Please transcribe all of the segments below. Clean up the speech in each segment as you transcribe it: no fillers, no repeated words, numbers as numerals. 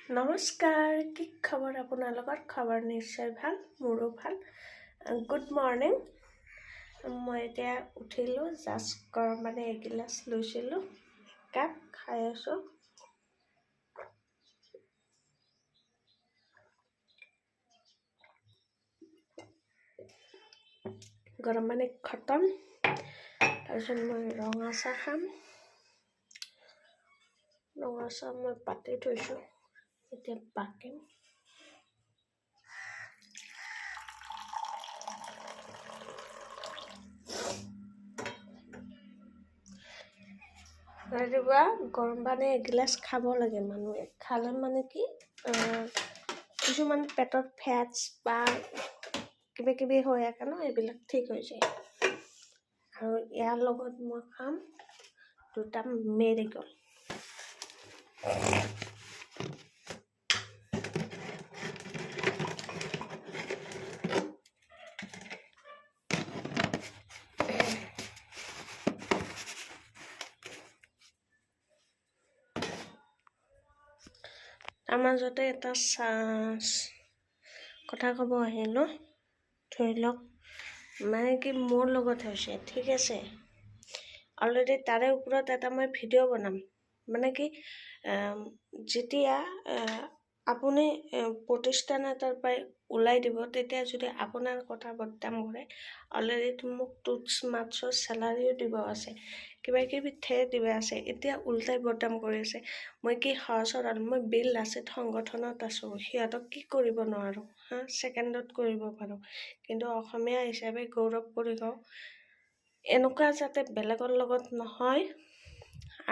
নমস্কাৰ, কি খবৰ আপোনালোকৰ? খবৰ নিশ্চয় ভাল, মোৰো ভাল। Good morning. মই এতিয়া উঠিলোঁ, জাষ্ট গৰম পানী এগিলাচ লৈছিলোঁ, একাপ খাই আছোঁ। গৰম পানী খতম। তাৰপিছত মই ৰঙা চাহ খাম। ৰঙা চাহ মই পাতি থৈছোঁ, এতিয়া বাকিম। ৰাতিপুৱা গৰম পানী এগিলাচ খাব লাগে মানুহে। খালে মানে কি কিছুমান পেটত ফেটছ বা কিবা কিবি হৈ আছে ন, এইবিলাক ঠিক হৈ যায়। আৰু ইয়াৰ লগত মই খাম 2টা মেৰিগ'ল্ড। তাৰ মাজতে এটা কথা ক'ব আহিলোঁ। ধৰি লওক মানে কি মোৰ লগত হৈছে, ঠিক আছে। অলৰেডি তাৰে ওপৰত এটা মই ভিডিঅ' বনাম। মানে কি যেতিয়া আপুনি প্ৰতিষ্ঠান এটাৰ পৰাই ওলাই দিব, তেতিয়া যদি আপোনাৰ কথা বদনাম কৰে, অলৰেডি মোক টুটছ মাৰ্কছৰ চেলাৰিও দিব আছে, কিবা কিবি দিব আছে। এতিয়া উল্টাই বদনাম কৰি আছে। মই কি সহজত মই বিল লাচিত সংগঠনত আছোঁ, সিহঁতক কি কৰিব নোৱাৰোঁ, ছেকেণ্ডত কৰিব পাৰোঁ। কিন্তু অসমীয়া হিচাপে গৌৰৱ কৰি কওঁ, এনেকুৱা যাতে বেলেগৰ লগত নহয়।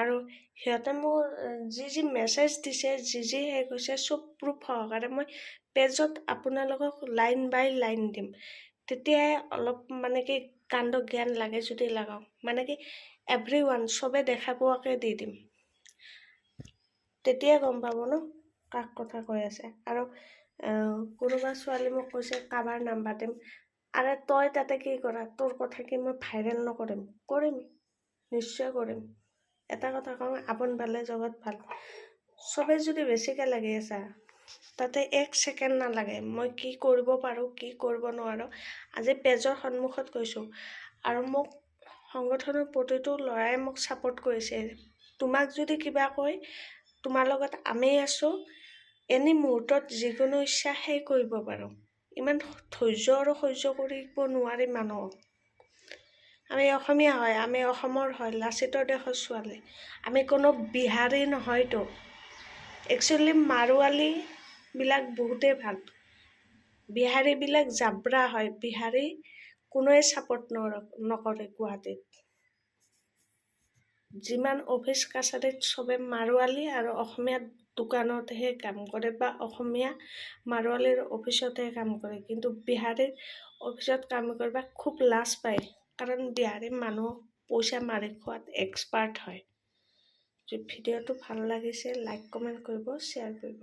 আৰু সিহঁতে মোৰ যি মেছেজ দিছে, যি হেৰি কৈছে, চব প্ৰুফ সহকাৰে মই পেজত আপোনালোকক লাইন বাই লাইন দিম। তেতিয়াই অলপ মানে কি কাণ্ড জ্ঞান লাগে যদি লগাওক। মানে কি এভৰিৱান চবে দেখা পোৱাকৈ দি দিম, তেতিয়াই গম পাব ন কাক কথা কৈ আছে। আৰু কোনোবা ছোৱালী মোক কৈছে কাৰোবাৰ নাম্বাৰ দিম। আৰে তই তাতে কি কৰা, তোৰ কথা কি মই ভাইৰেল নকৰিম? কৰিম, নিশ্চয় কৰিম। এটা কথা কওঁ, আপোন ভালে জগত ভাল। চবে যদি বেছিকৈ লাগি আছা, তাতে 1 ছেকেণ্ড নালাগে। মই কি কৰিব পাৰোঁ, কি কৰিব নোৱাৰোঁ, আজি পেজৰ সন্মুখত কৈছোঁ। আৰু মোক সংগঠনৰ প্ৰতিটো ল'ৰাই মোক ছাপোৰ্ট কৰিছে। তোমাক যদি কিবা কয়, তোমাৰ লগত আমি আছোঁ, এনি মুহূৰ্তত যিকোনো ইচ্ছা সেই কৰিব পাৰোঁ। ইমান ধৈৰ্য আৰু সহ্য কৰিব নোৱাৰি মানুহক। আমি অসমীয়া হয়, আমি অসমৰ হয়, লাচিতৰ দেশৰ ছোৱালী। আমি কোনো বিহাৰী নহয়তো। একচুৱেলি মাৰোৱালীবিলাক বহুতেই ভাল, বিহাৰীবিলাক জাব্ৰা হয়। বিহাৰী কোনোৱে ছাপোৰ্ট নকৰে গুৱাহাটীত। যিমান অফিচ কাছাৰীত চবে মাৰোৱালী আৰু অসমীয়া দোকানতহে কাম কৰে বা অসমীয়া মাৰোৱালীৰ অফিচতহে কাম কৰে। কিন্তু বিহাৰীৰ অফিচত কাম কৰিব খুব লাজ পায়, কাৰণ বিহাৰী মানুহ পইচা মাৰি খোৱাত এক্সপাৰ্ট হয়। ভিডিঅ'টো ভাল লাগিছে, লাইক কমেণ্ট কৰিব, শ্বেয়াৰ কৰিব।